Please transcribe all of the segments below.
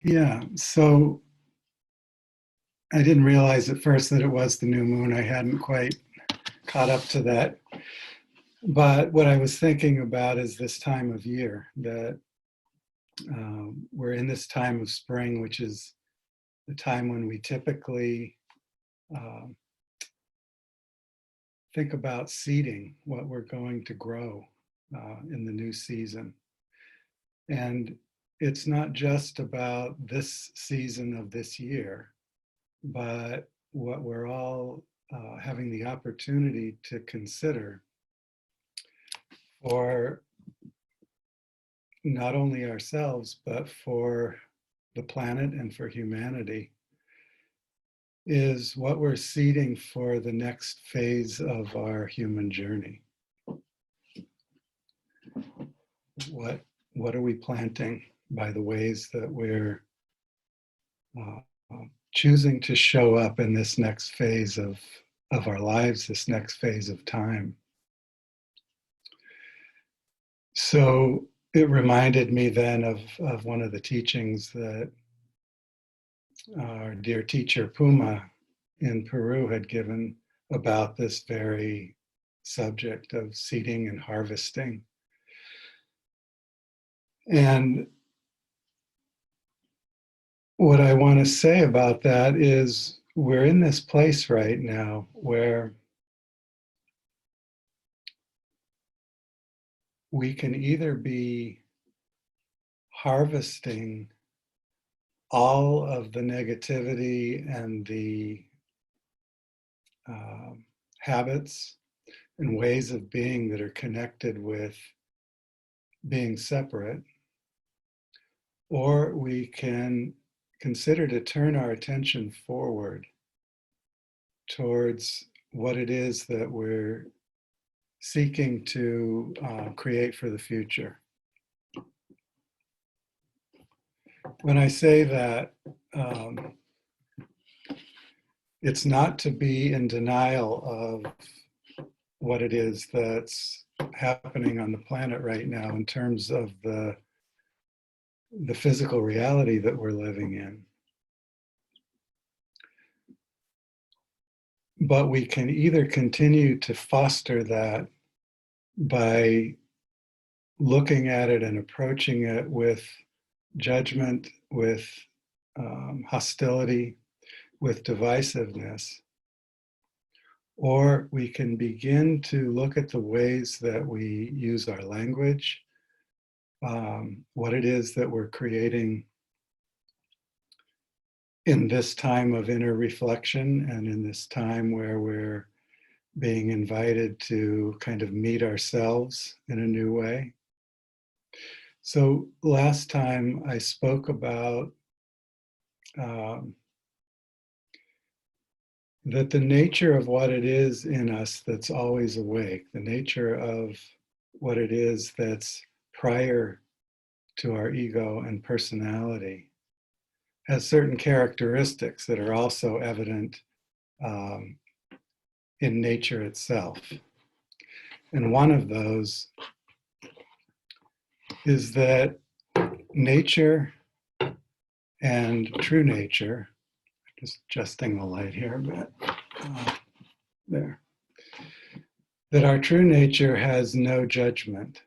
Yeah, so I didn't realize at first that it was the new moon. I hadn't quite caught up to that. But what I was thinking about is this time of year that we're in this time of spring, which is the time when we typically um, think about seeding what we're going to grow in the new season. And it's not just about this season of this year, but what we're all having the opportunity to consider for not only ourselves, but for the planet and for humanity is what we're seeding for the next phase of our human journey. What, what are we planting by the ways that we're uh, choosing to show up in this next phase of our lives, this next phase of time? So it reminded me then of one of the teachings that our dear teacher Puma in Peru had given about this very subject of seeding and harvesting. And what I want to say about that is we're in this place right now where we can either be harvesting all of the negativity and the habits and ways of being that are connected with being separate, or we can consider to turn our attention forward towards what it is that we're seeking to create for the future. When I say that, it's not to be in denial of what it is that's happening on the planet right now in terms of the physical reality that we're living in. But we can either continue to foster that by looking at it and approaching it with judgment, with hostility, with divisiveness, or we can begin to look at the ways that we use our language, what it is that we're creating in this time of inner reflection and in this time where we're being invited to kind of meet ourselves in a new way. So last time I spoke about that the nature of what it is in us that's always awake, the nature of what it is that's prior to our ego and personality, has certain characteristics that are also evident um, in nature itself. And one of those is that nature and true nature, just adjusting the light here a bit, there, that our true nature has no judgment.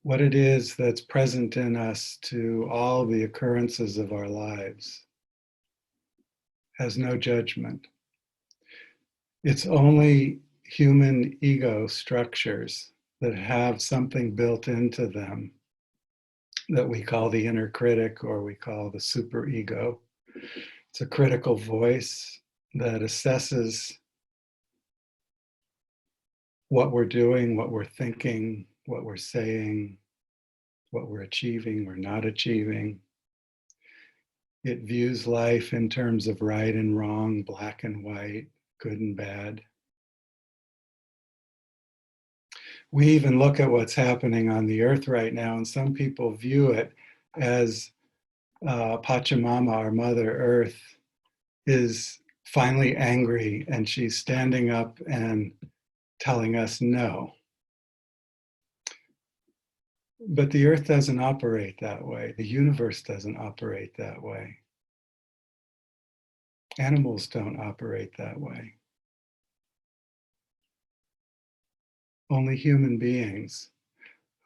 What it is that's present in us to all the occurrences of our lives has no judgment. It's only human ego structures that have something built into them that we call the inner critic or we call the superego. It's a critical voice that assesses what we're doing, what we're thinking, what we're saying, what we're achieving or not achieving. It views life in terms of right and wrong, black and white, good and bad. We even look at what's happening on the earth right now, and some people view it as Pachamama, our Mother Earth, is finally angry and she's standing up and telling us no. But the earth doesn't operate that way. The universe doesn't operate that way. Animals don't operate that way. Only human beings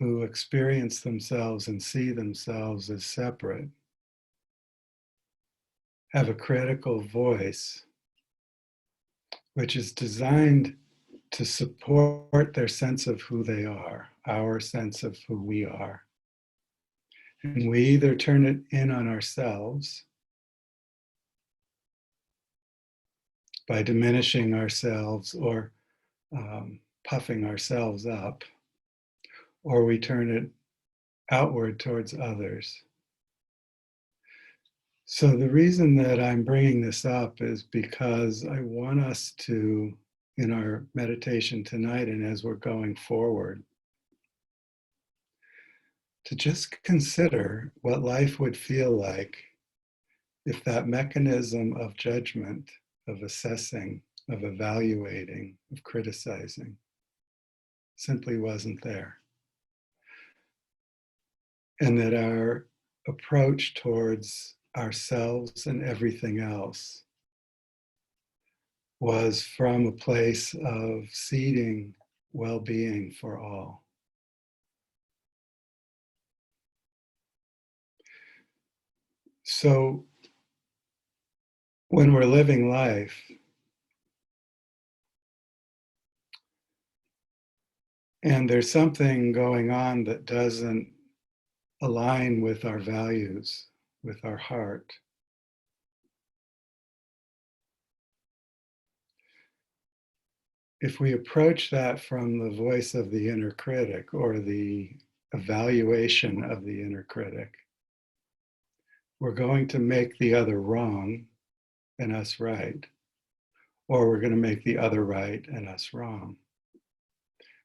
who experience themselves and see themselves as separate have a critical voice which is designed to support their sense of who they are, our sense of who we are. And we either turn it in on ourselves by diminishing ourselves or puffing ourselves up, or we turn it outward towards others. So the reason that I'm bringing this up is because I want us to, in our meditation tonight and as we're going forward, to just consider what life would feel like if that mechanism of judgment, of assessing, of evaluating, of criticizing simply wasn't there. And that our approach towards ourselves and everything else was from a place of seeding well-being for all. So when we're living life, and there's something going on that doesn't align with our values, with our heart, if we approach that from the voice of the inner critic or the evaluation of the inner critic, we're going to make the other wrong and us right, or we're going to make the other right and us wrong,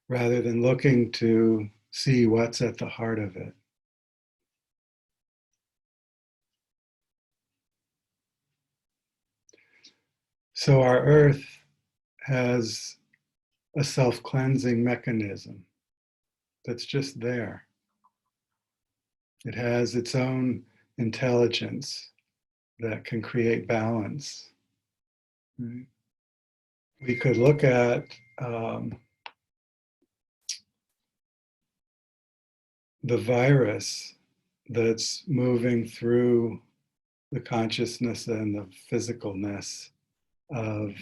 rather than looking to see what's at the heart of it. So our earth has a self-cleansing mechanism that's just there. It has its own intelligence that can create balance. Right? We could look at the virus that's moving through the consciousness and the physicalness of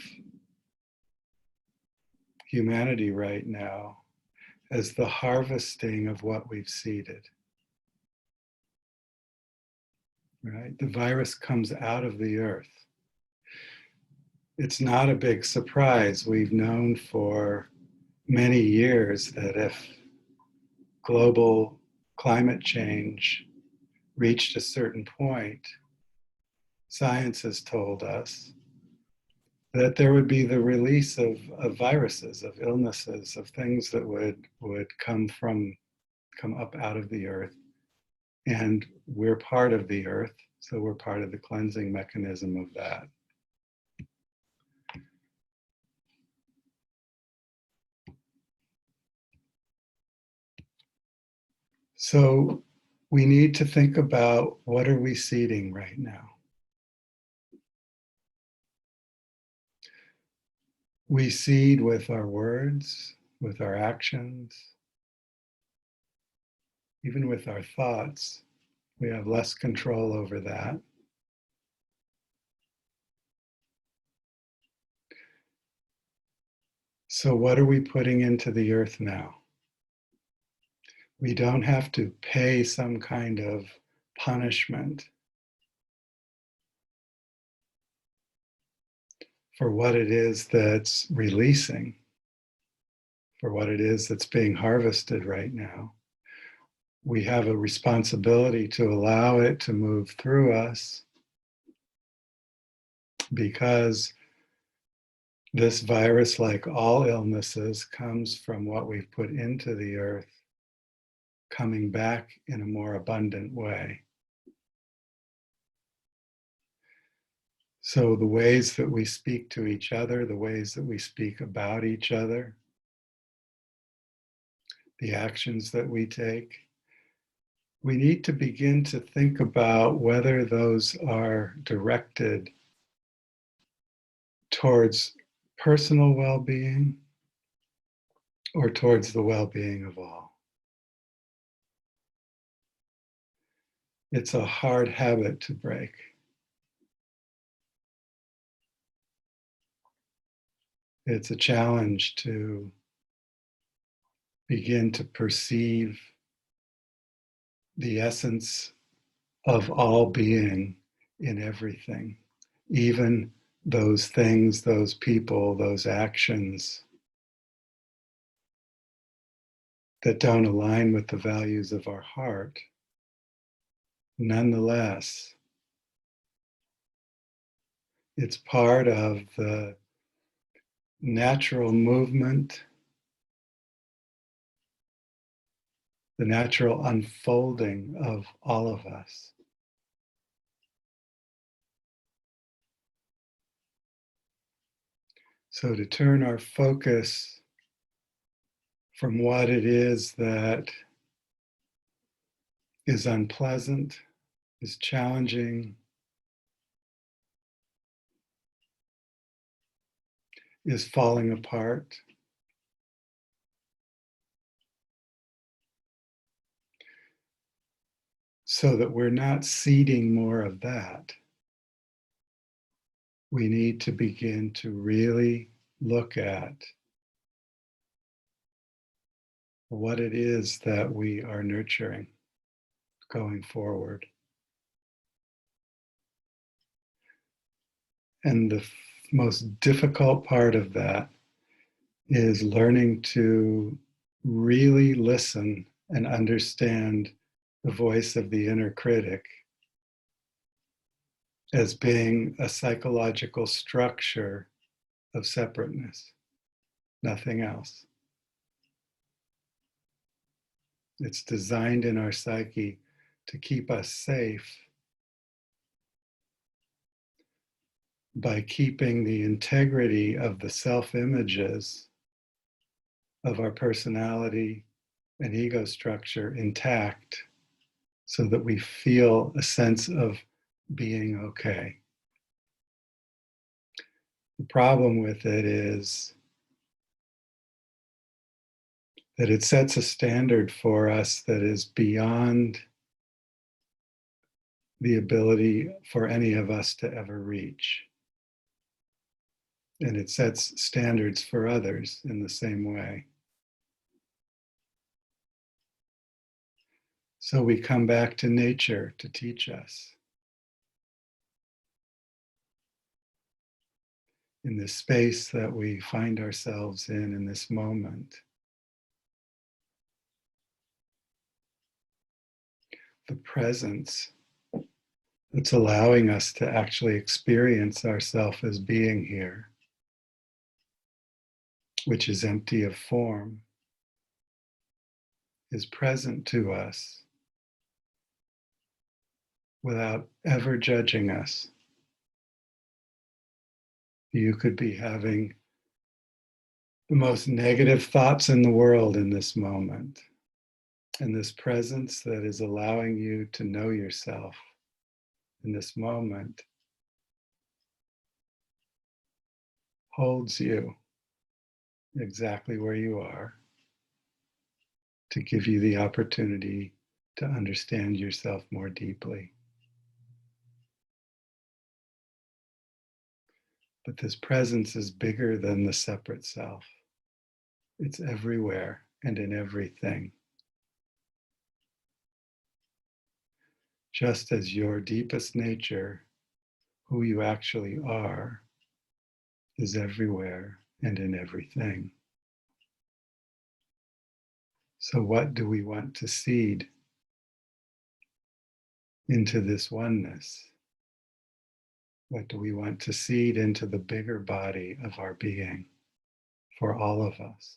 humanity right now as the harvesting of what we've seeded. Right? The virus comes out of the earth. It's not a big surprise. We've known for many years that if global climate change reached a certain point, science has told us that there would be the release of viruses, of illnesses, of things that would come up out of the earth. And we're part of the earth, so we're part of the cleansing mechanism of that. So we need to think about, what are we seeding right now? We seed with our words, with our actions, even with our thoughts. We have less control over that. So what are we putting into the earth now? We don't have to pay some kind of punishment for what it is that's releasing, for what it is that's being harvested right now. We have a responsibility to allow it to move through us, because this virus, like all illnesses, comes from what we've put into the earth, coming back in a more abundant way. So the ways that we speak to each other, the ways that we speak about each other, the actions that we take, we need to begin to think about whether those are directed towards personal well-being or towards the well-being of all. It's a hard habit to break. It's a challenge to begin to perceive the essence of all being in everything, even those things, those people, those actions that don't align with the values of our heart. Nonetheless, it's part of the natural movement, the natural unfolding of all of us. So to turn our focus from what it is that is unpleasant, is challenging, is falling apart, so that we're not seeding more of that, we need to begin to really look at what it is that we are nurturing going forward. And the most difficult part of that is learning to really listen and understand the voice of the inner critic as being a psychological structure of separateness, nothing else. It's designed in our psyche to keep us safe by keeping the integrity of the self-images of our personality and ego structure intact so that we feel a sense of being okay. The problem with it is that it sets a standard for us that is beyond the ability for any of us to ever reach. And it sets standards for others in the same way. So we come back to nature to teach us. In this space that we find ourselves in this moment, the presence that's allowing us to actually experience ourselves as being here, which is empty of form, is present to us without ever judging us. You could be having the most negative thoughts in the world in this moment. And this presence that is allowing you to know yourself in this moment holds you exactly where you are to give you the opportunity to understand yourself more deeply. But this presence is bigger than the separate self. It's everywhere and in everything. Just as your deepest nature, who you actually are, is everywhere and in everything. So what do we want to seed into this oneness? What do we want to seed into the bigger body of our being for all of us?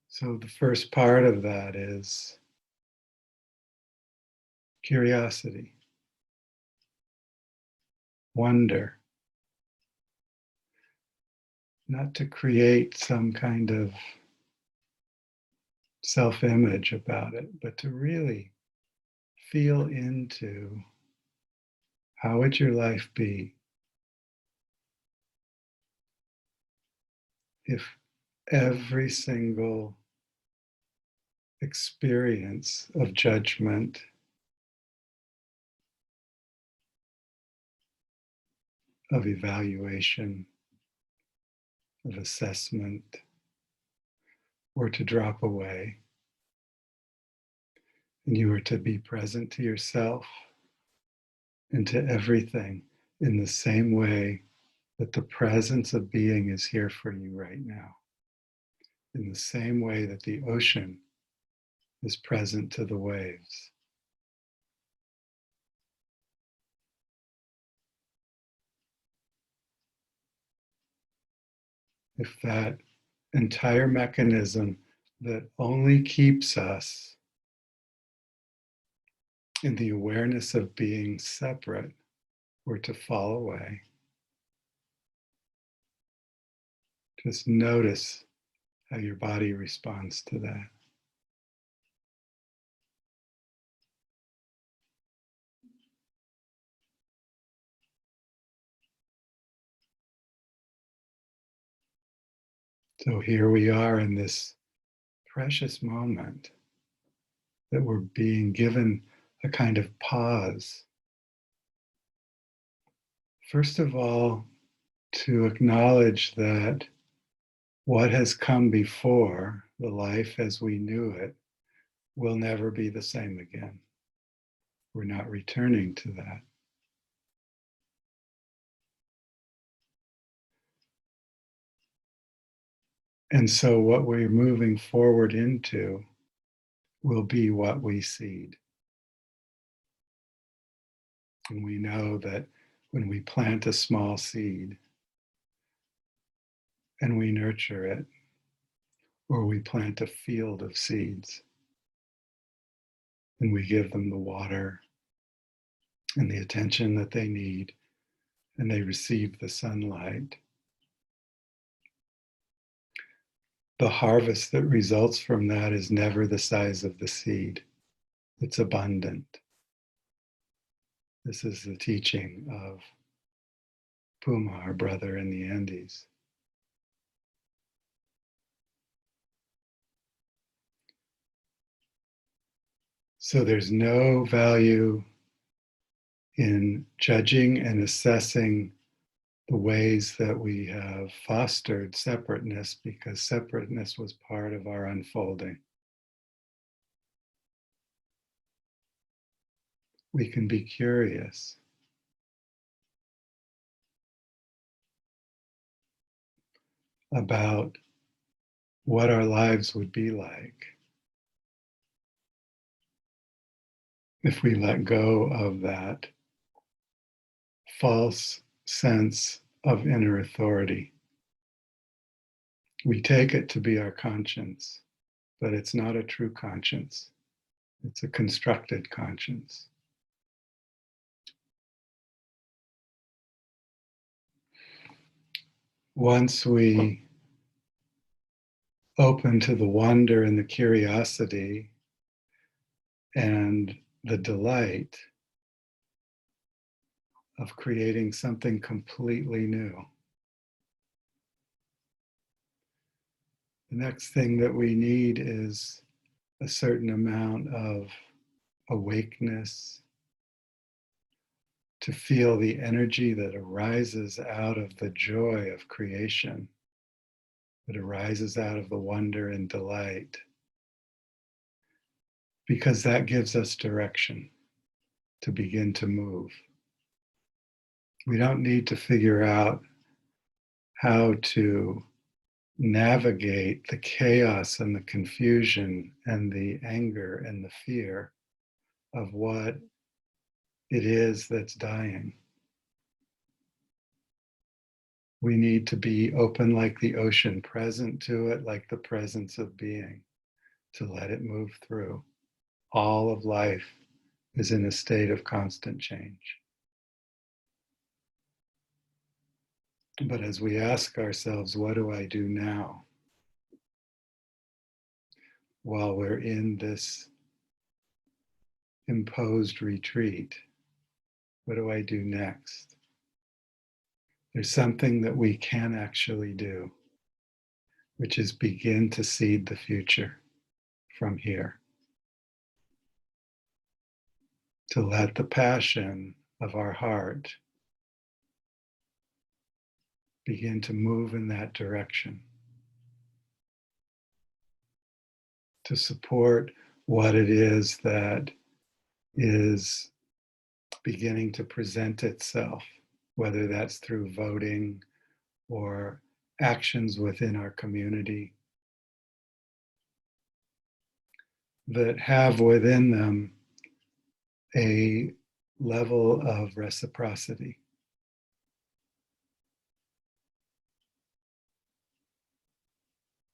So the first part of that is curiosity, wonder. not to create some kind of self-image about it, but to really feel into how would your life be if every single experience of judgment, of evaluation, of assessment were to drop away, and you were to be present to yourself and to everything in the same way that the presence of being is here for you right now, in the same way that the ocean is present to the waves. If that entire mechanism that only keeps us in the awareness of being separate were to fall away, just notice how your body responds to that. So here we are in this precious moment that we're being given a kind of pause. First of all, to acknowledge that what has come before, the life as we knew it, will never be the same again. We're not returning to that. And so what we're moving forward into will be what we seed. And we know that when we plant a small seed and we nurture it, or we plant a field of seeds and we give them the water and the attention that they need, and they receive the sunlight, the harvest that results from that is never the size of the seed. It's abundant. This is the teaching of Puma, our brother in the Andes. So there's no value in judging and assessing the ways that we have fostered separateness, because separateness was part of our unfolding. We can be curious about what our lives would be like if we let go of that false sense of inner authority. We take it to be our conscience, but it's not a true conscience. It's a constructed conscience. Once we open to the wonder and the curiosity and the delight of creating something completely new, the next thing that we need is a certain amount of awakeness, to feel the energy that arises out of the joy of creation, that arises out of the wonder and delight, because that gives us direction to begin to move. We don't need to figure out how to navigate the chaos and the confusion and the anger and the fear of what it is that's dying. We need to be open like the ocean, present to it like the presence of being, to let it move through. All of life is in a state of constant change. But as we ask ourselves, what do I do now? While we're in this imposed retreat, what do I do next? There's something that we can actually do, which is begin to seed the future from here. To let the passion of our heart begin to move in that direction. To support what it is that is beginning to present itself, whether that's through voting or actions within our community that have within them a level of reciprocity.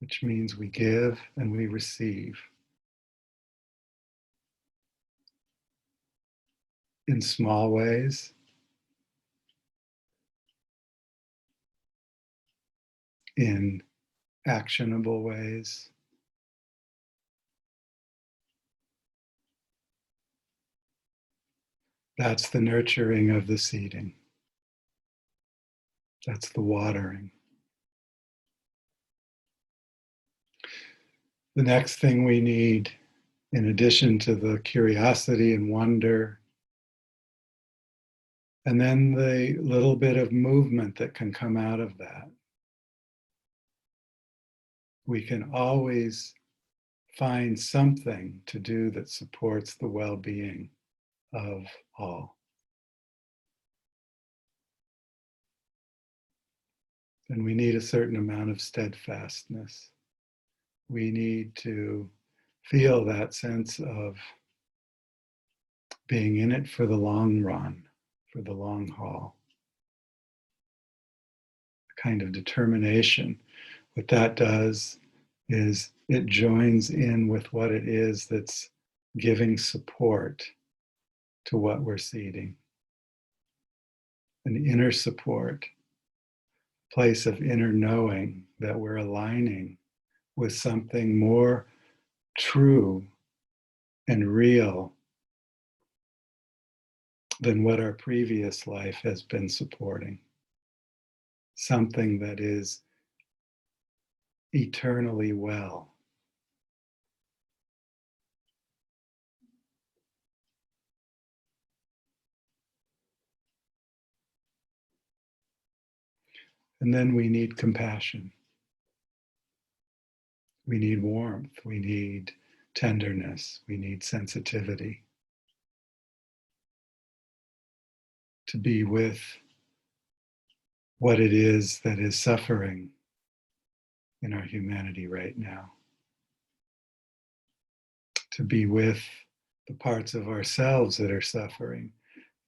Which means we give and we receive in small ways, in actionable ways. That's the nurturing of the seeding. That's the watering. The next thing we need, in addition to the curiosity and wonder, and then the little bit of movement that can come out of that, we can always find something to do that supports the well-being of all. And we need a certain amount of steadfastness. We need to feel that sense of being in it for the long run, for the long haul. A kind of determination. What that does is it joins in with what it is that's giving support to what we're seeding. An inner support, place of inner knowing that we're aligning with something more true and real than what our previous life has been supporting. Something that is eternally well. And then we need compassion. We need warmth. We need tenderness. We need sensitivity. To be with what it is that is suffering in our humanity right now. To be with the parts of ourselves that are suffering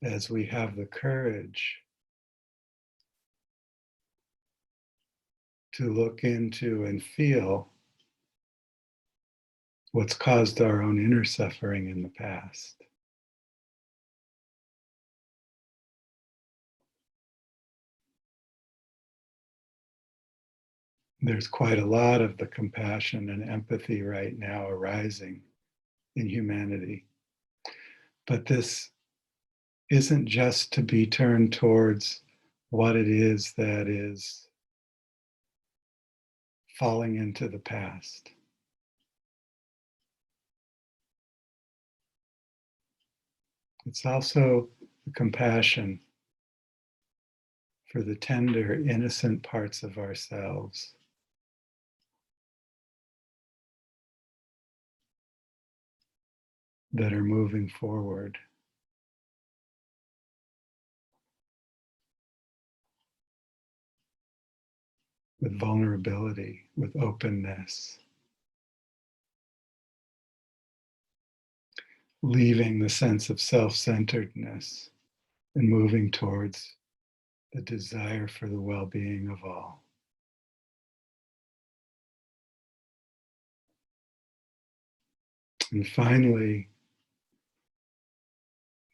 as we have the courage to look into and feel what's caused our own inner suffering in the past. There's quite a lot of the compassion and empathy right now arising in humanity. But this isn't just to be turned towards what it is that is falling into the past. It's also the compassion for the tender, innocent parts of ourselves that are moving forward. With vulnerability, with openness, leaving the sense of self-centeredness and moving towards the desire for the well-being of all. And finally,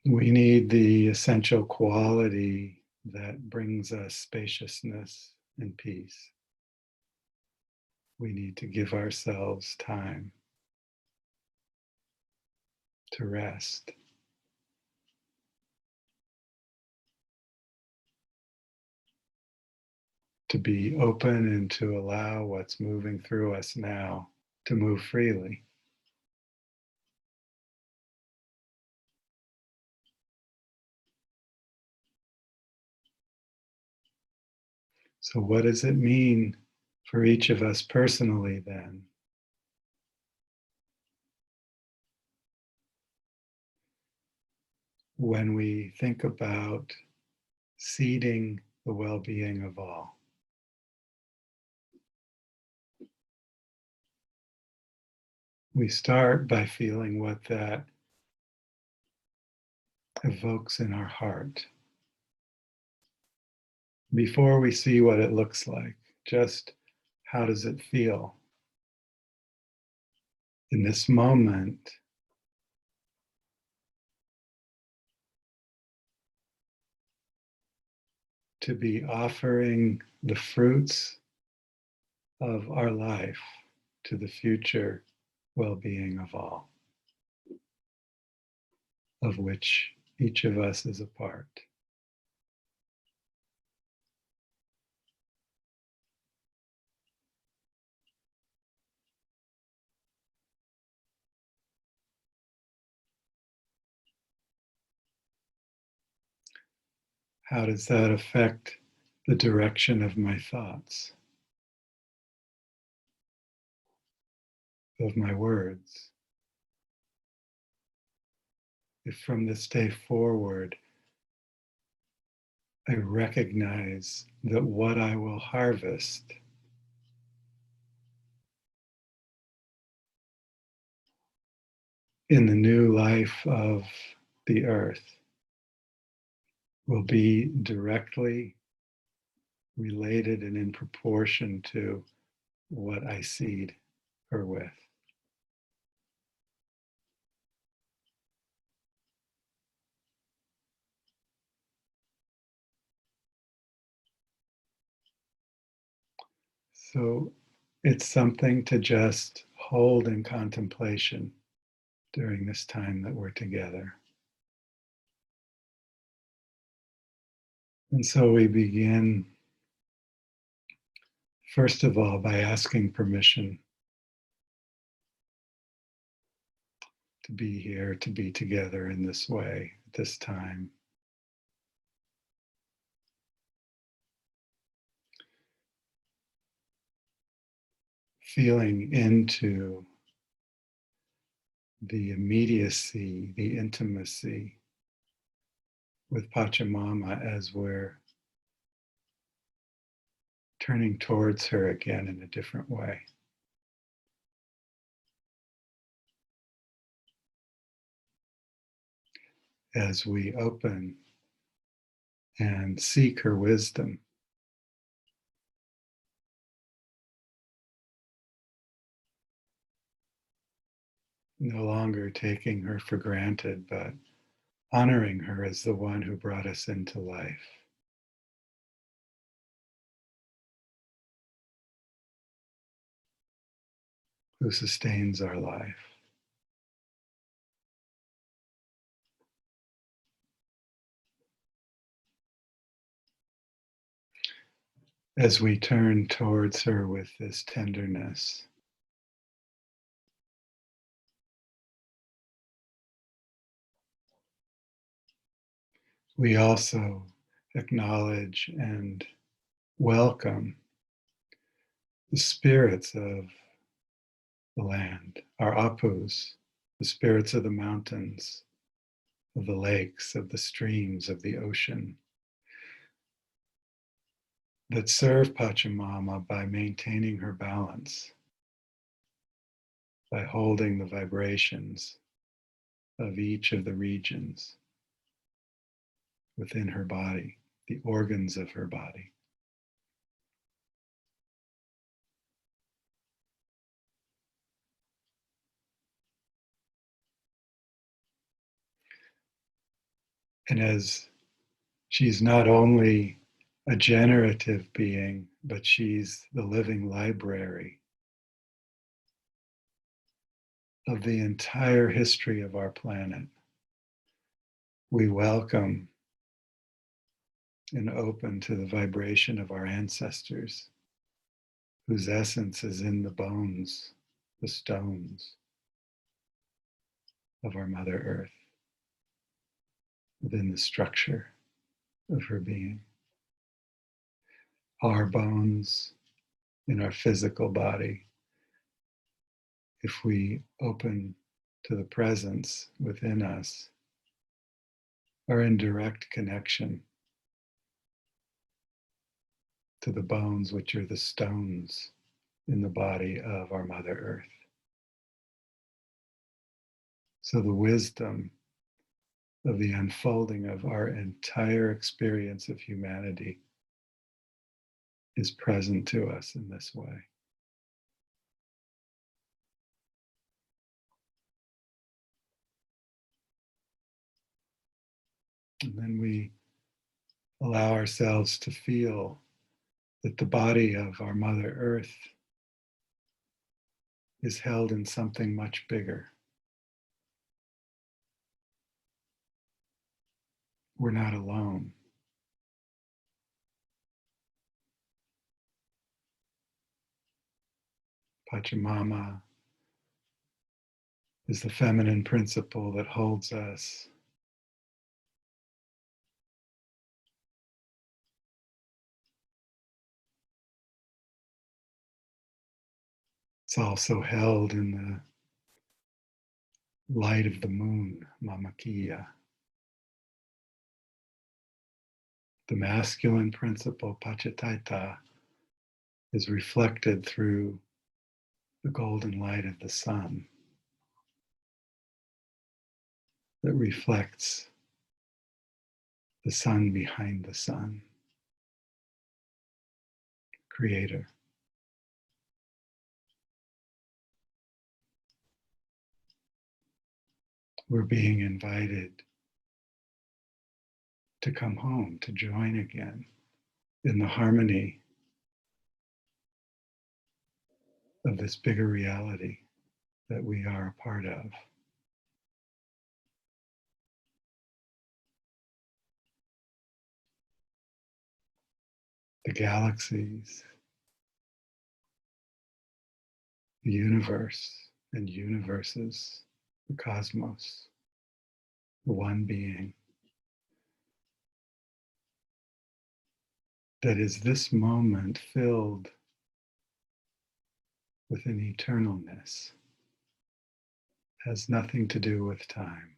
we need the essential quality that brings us spaciousness and peace. We need to give ourselves time to rest, to be open and to allow what's moving through us now to move freely. So, what does it mean for each of us personally then? When we think about seeding the well being of all, we start by feeling what that evokes in our heart. Before we see what it looks like, just how does it feel in this moment? To be offering the fruits of our life to the future well being of all, of which each of us is a part. How does that affect the direction of my thoughts, of my words? If from this day forward, I recognize that what I will harvest in the new life of the earth will be directly related and in proportion to what I seed her with. So it's something to just hold in contemplation during this time that we're together. And so we begin, first of all, by asking permission to be here, to be together in this way, at this time. Feeling into the immediacy, the intimacy with Pachamama as we're turning towards her again in a different way. As we open and seek her wisdom, no longer taking her for granted, but honoring her as the one who brought us into life, who sustains our life. As we turn towards her with this tenderness, we also acknowledge and welcome the spirits of the land, our apus, the spirits of the mountains, of the lakes, of the streams, of the ocean, that serve Pachamama by maintaining her balance, by holding the vibrations of each of the regions within her body, the organs of her body. And as She's not only a generative being, but she's the living library of the entire history of our planet. We welcome and open to the vibration of our ancestors, whose essence is in the bones, the stones of our Mother Earth, within the structure of her being. Our bones in our physical body, if we open to the presence within us, are in direct connection to the bones, which are the stones in the body of our Mother Earth. So the wisdom of the unfolding of our entire experience of humanity is present to us in this way. And then we allow ourselves to feel that the body of our Mother Earth is held in something much bigger. We're not alone. Pachamama is the feminine principle that holds us. It's also held in the light of the moon, Mamakia. The masculine principle, Pachataita, is reflected through the golden light of the sun that reflects the sun behind the sun, Creator. We're being invited to come home, to join again in the harmony of this bigger reality that we are a part of. The galaxies, the universe and universes, the cosmos, the one being that is this moment filled with an eternalness, has nothing to do with time.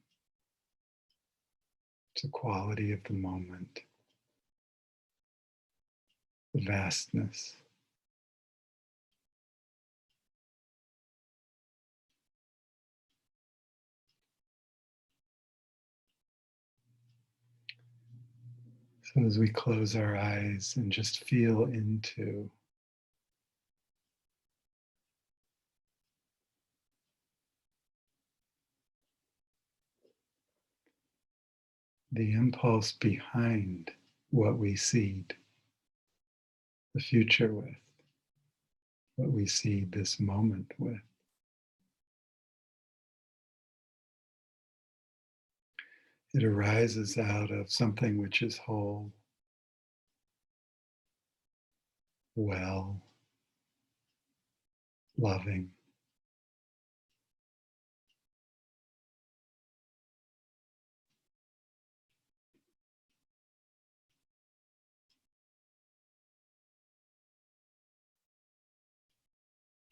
It's a quality of the moment, the vastness. So as we close our eyes and just feel into the impulse behind what we seed the future with, what we seed this moment with. It arises out of something which is whole, well, loving.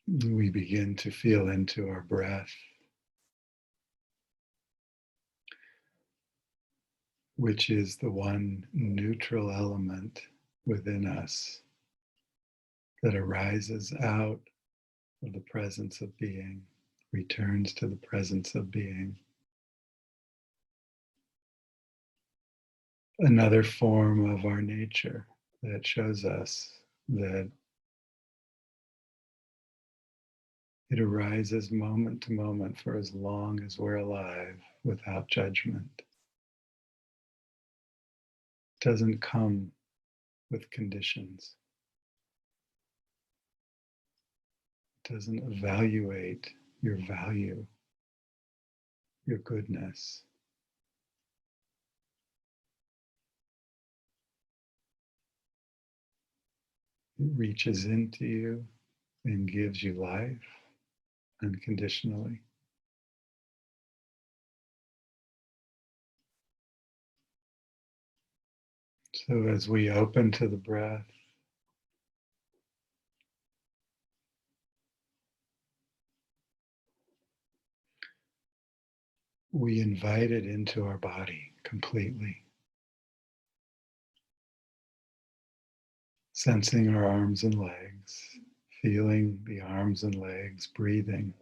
We begin to feel into our breath, which is the one neutral element within us that arises out of the presence of being, returns to the presence of being. Another form of our nature that shows us that it arises moment to moment for as long as we're alive without judgment. doesn't come with conditions, it doesn't evaluate your value, your goodness. It reaches into you and gives you life unconditionally. So as we open to the breath, we invite it into our body completely, sensing our arms and legs, feeling the arms and legs breathing.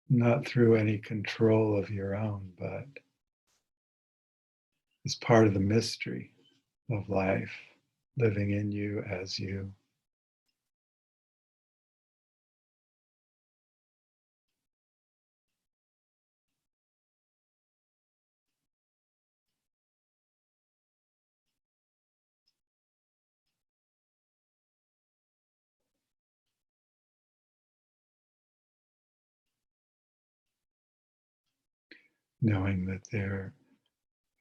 Not through any control of your own, but as part of the mystery of life living in you as you. Knowing that there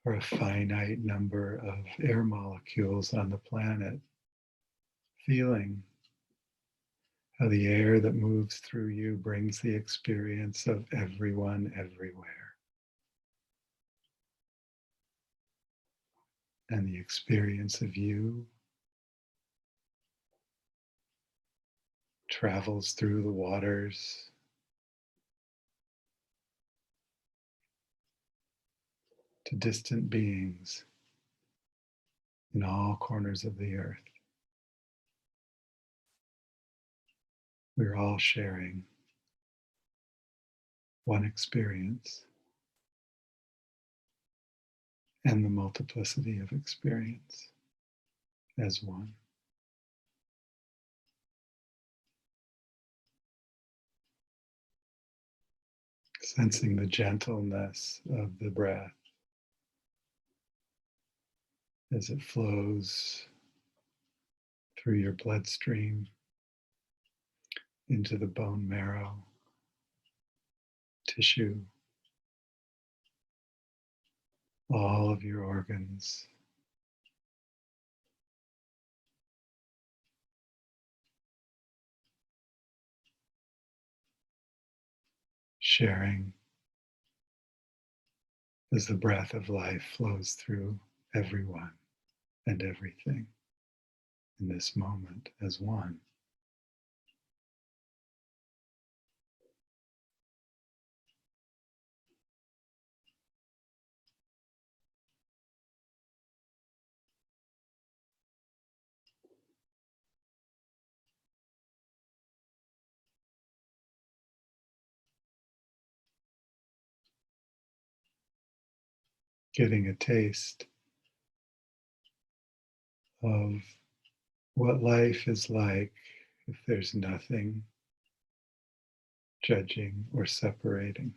are a finite number of air molecules on the planet, feeling how the air that moves through you brings the experience of everyone everywhere. And the experience of you travels through the waters to distant beings in all corners of the earth. We're all sharing one experience and the multiplicity of experience as one. Sensing the gentleness of the breath as it flows through your bloodstream into the bone marrow, tissue, all of your organs, sharing as the breath of life flows through everyone and everything in this moment as one. Getting a taste of what life is like if there's nothing judging or separating.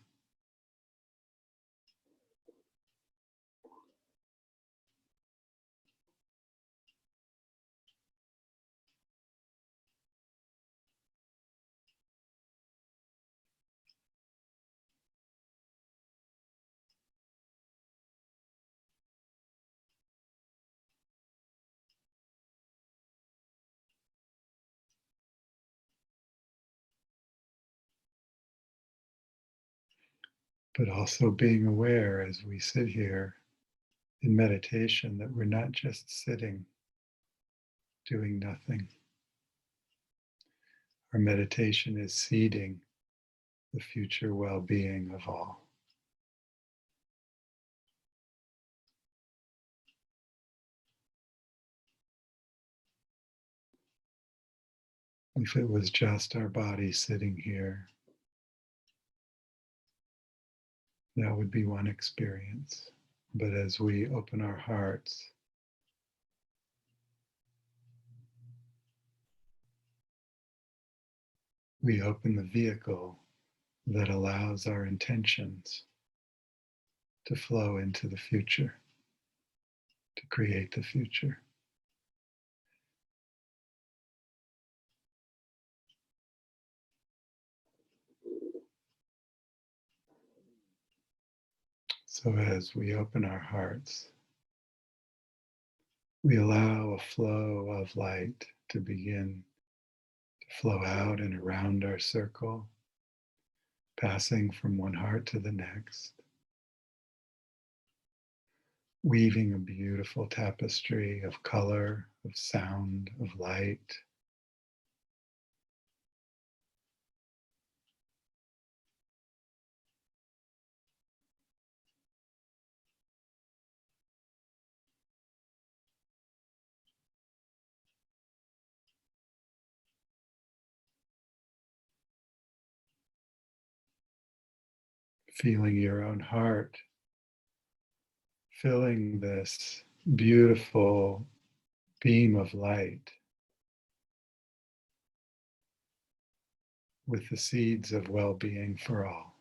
But also being aware as we sit here in meditation that we're not just sitting, doing nothing. Our meditation is seeding the future well-being of all. If it was just our body sitting here, that would be one experience. But as we open our hearts, we open the vehicle that allows our intentions to flow into the future, to create the future. So as we open our hearts, we allow a flow of light to begin to flow out and around our circle, passing from one heart to the next, weaving a beautiful tapestry of color, of sound, of light. Feeling your own heart, filling this beautiful beam of light with the seeds of well-being for all.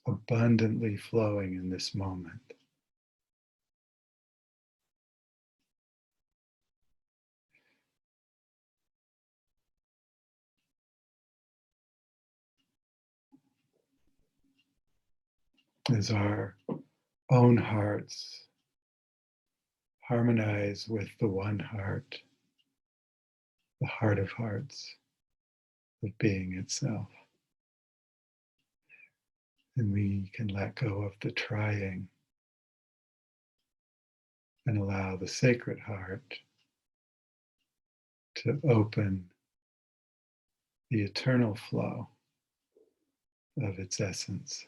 Abundantly flowing in this moment. As our own hearts harmonize with the one heart, the heart of hearts of being itself. And we can let go of the trying and allow the sacred heart to open the eternal flow of its essence.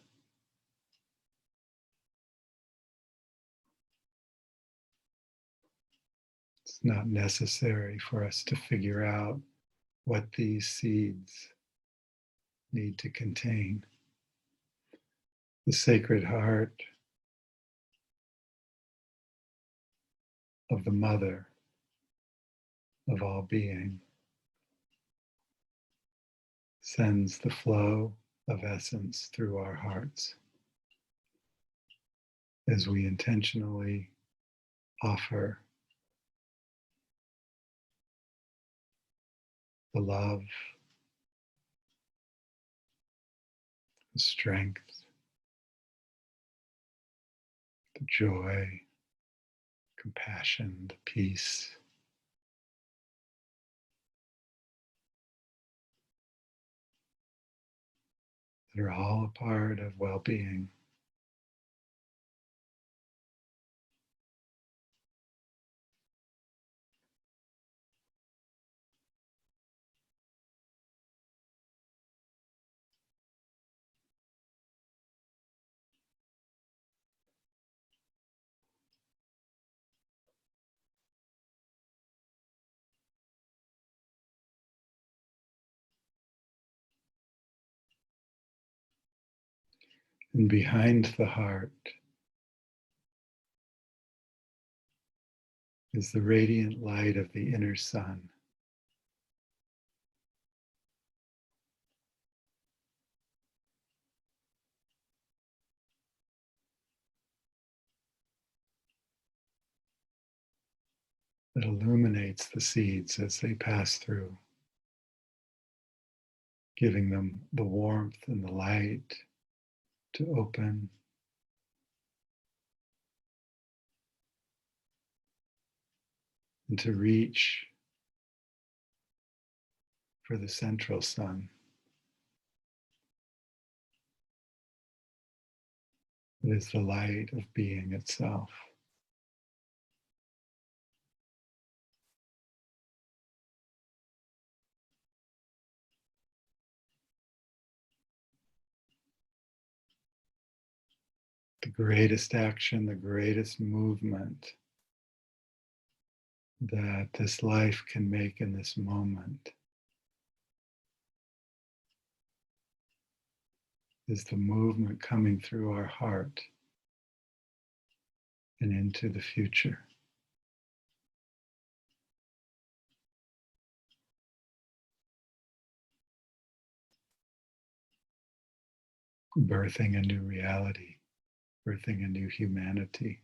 It's not necessary for us to figure out what these seeds need to contain. The sacred heart of the mother of all being sends the flow of essence through our hearts as we intentionally offer the love, the strength, the joy, compassion, the peace that are all a part of well-being. And behind the heart is the radiant light of the inner sun. That illuminates the seeds as they pass through, giving them the warmth and the light to open and to reach for the central sun. It is the light of being itself. The greatest action, the greatest movement that this life can make in this moment is the movement coming through our heart and into the future. birthing a new reality, birthing a new humanity.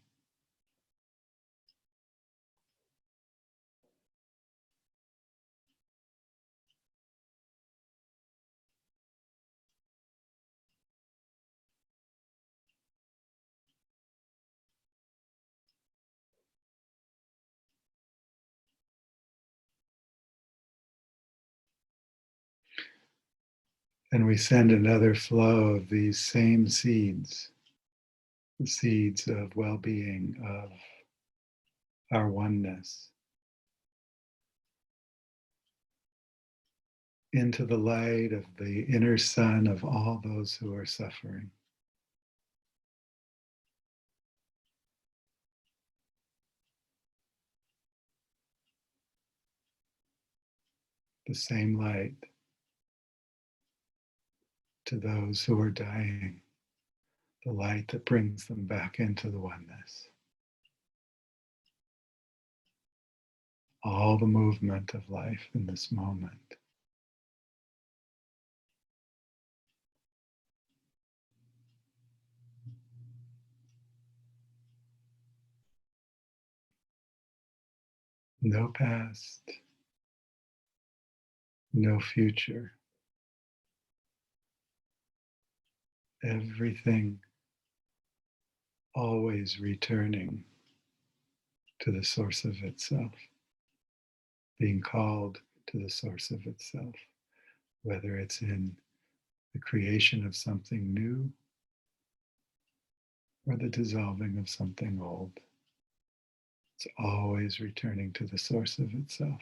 And we send another flow of these same seeds, the seeds of well being, of our oneness, into the light of the inner sun of all those who are suffering. The same light to those who are dying, the light that brings them back into the oneness. All the movement of life in this moment. No past, no future. Everything always returning to the source of itself, being called to the source of itself, whether it's in the creation of something new or the dissolving of something old. It's always returning to the source of itself.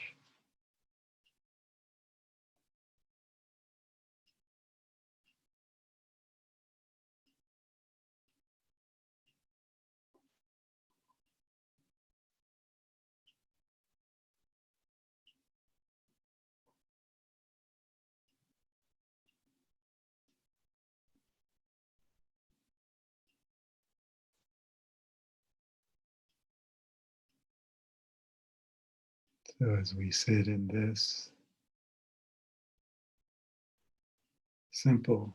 So as we sit in this simple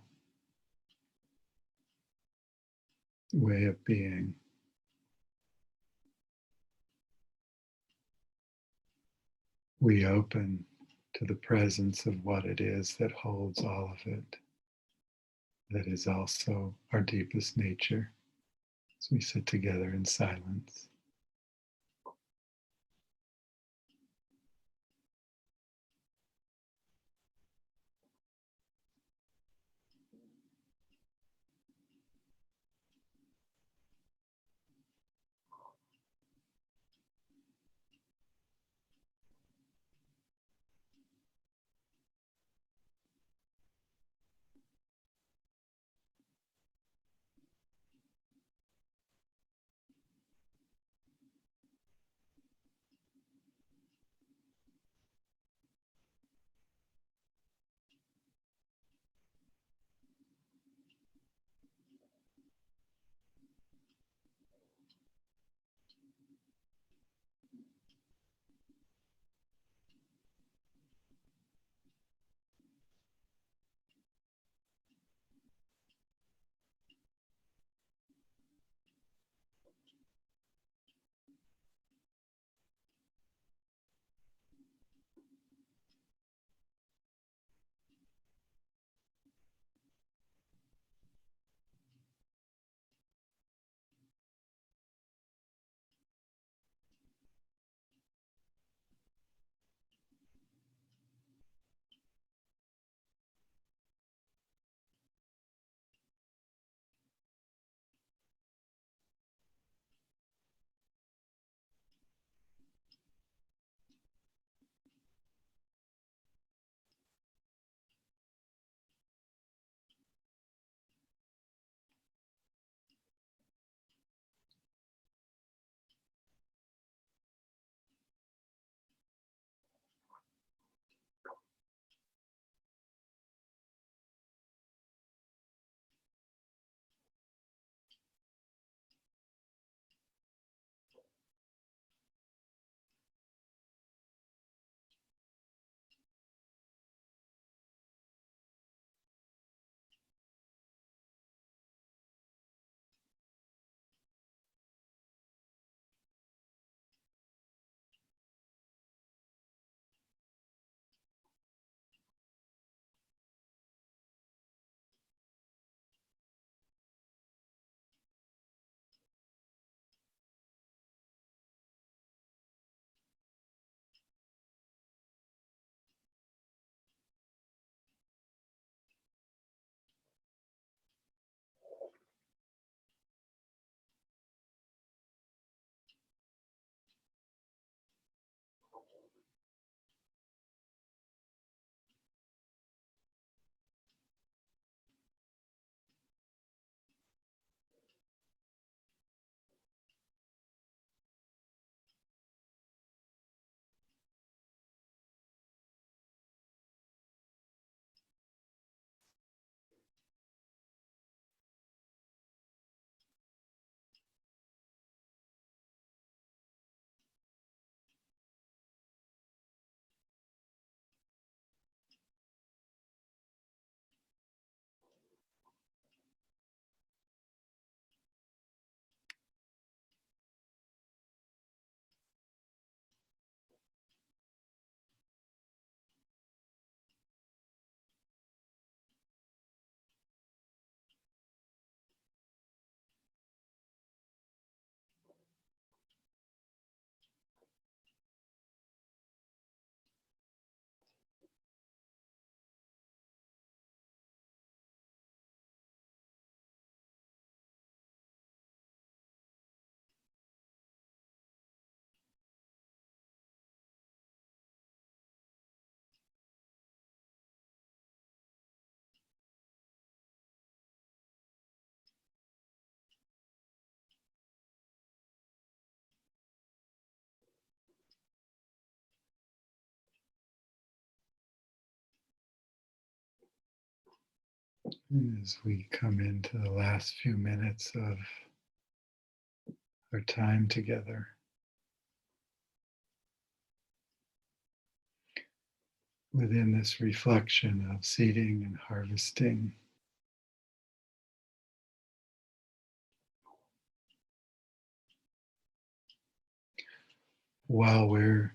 way of being, we open to the presence of what it is that holds all of it, that is also our deepest nature, as we sit together in silence. And as we come into the last few minutes of our time together, within this reflection of seeding and harvesting, while we're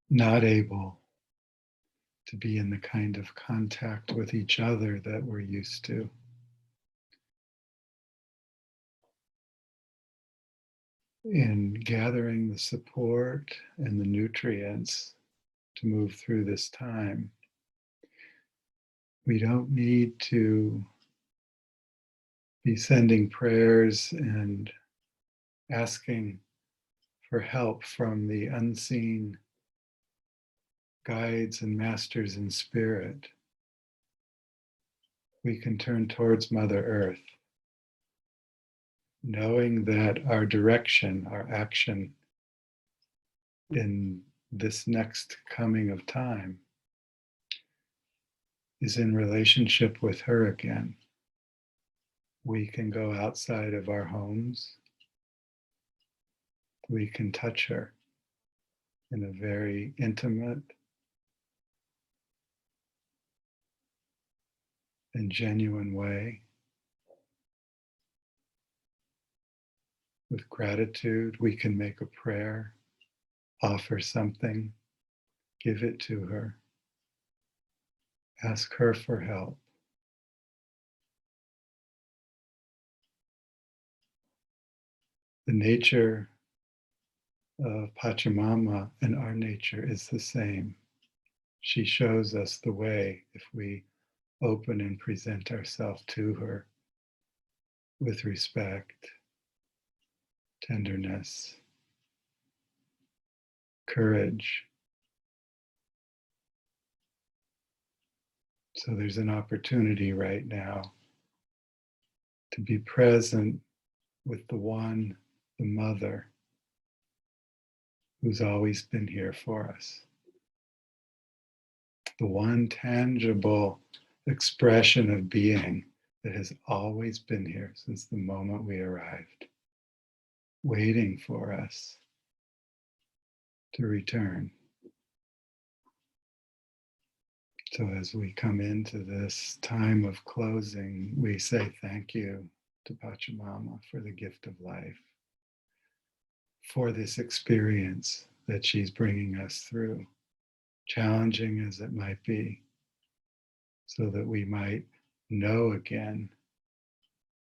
not able to be in the kind of contact with each other that we're used to, in gathering the support and the nutrients to move through this time, we don't need to be sending prayers and asking for help from the unseen guides and masters in spirit. We can turn towards Mother Earth, knowing that our direction, our action in this next coming of time is in relationship with her again. We can go outside of our homes. We can touch her in a very intimate and genuine way. With gratitude, we can make a prayer, offer something, give it to her, ask her for help. The nature of Pachamama and our nature is the same. She shows us the way if we open and present ourselves to her with respect, tenderness, courage. So there's an opportunity right now to be present with the one, the mother, who's always been here for us. The one tangible expression of being that has always been here since the moment we arrived, waiting for us to return. So as we come into this time of closing, we say thank you to Pachamama for the gift of life, for this experience that she's bringing us through, challenging as it might be, so that we might know again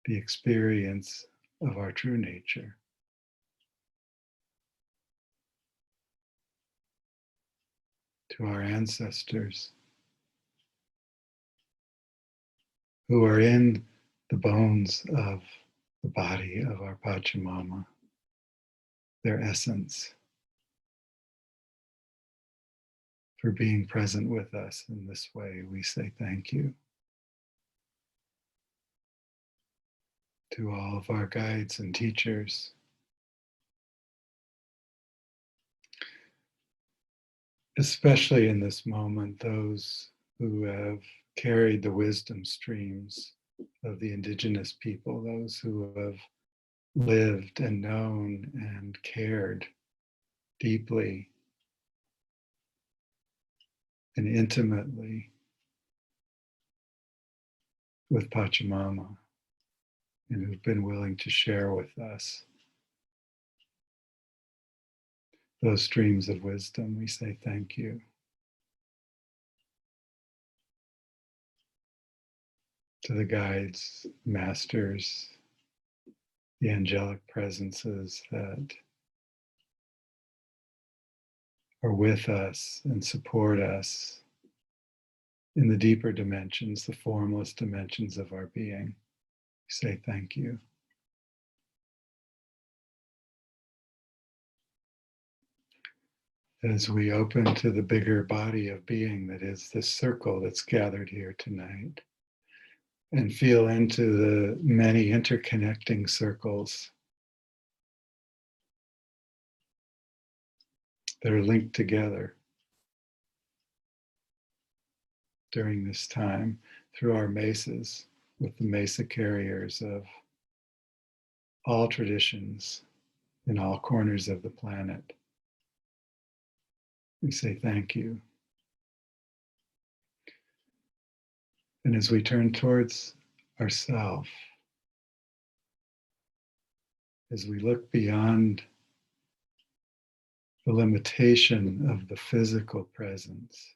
the experience of our true nature. To our ancestors who are in the bones of the body of our Pachamama, their essence, for being present with us in this way, we say thank you. To all of our guides and teachers, especially in this moment, those who have carried the wisdom streams of the indigenous people, those who have lived and known and cared deeply and intimately with Pachamama, and who've been willing to share with us those streams of wisdom. We say thank you. To the guides, masters, the angelic presences that are with us and support us in the deeper dimensions, the formless dimensions of our being. We say thank you. As we open to the bigger body of being that is this circle that's gathered here tonight, and feel into the many interconnecting circles that are linked together during this time through our mesas, with the Mesa carriers of all traditions in all corners of the planet. We say thank you. And as we turn towards ourself, as we look beyond the limitation of the physical presence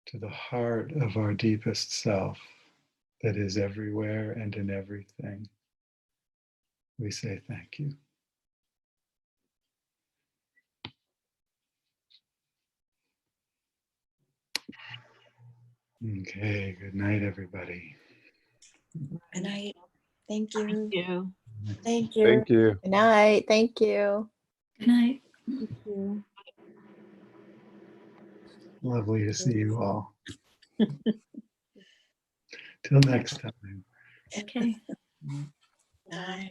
to the heart of our deepest self that is everywhere and in everything, we say thank you. Okay, good night, everybody. Good night. Thank you. Thank you. Thank you. Thank you. Good night. Thank you. Good night. Thank you. Lovely to see you all. Till next time. Okay. Bye.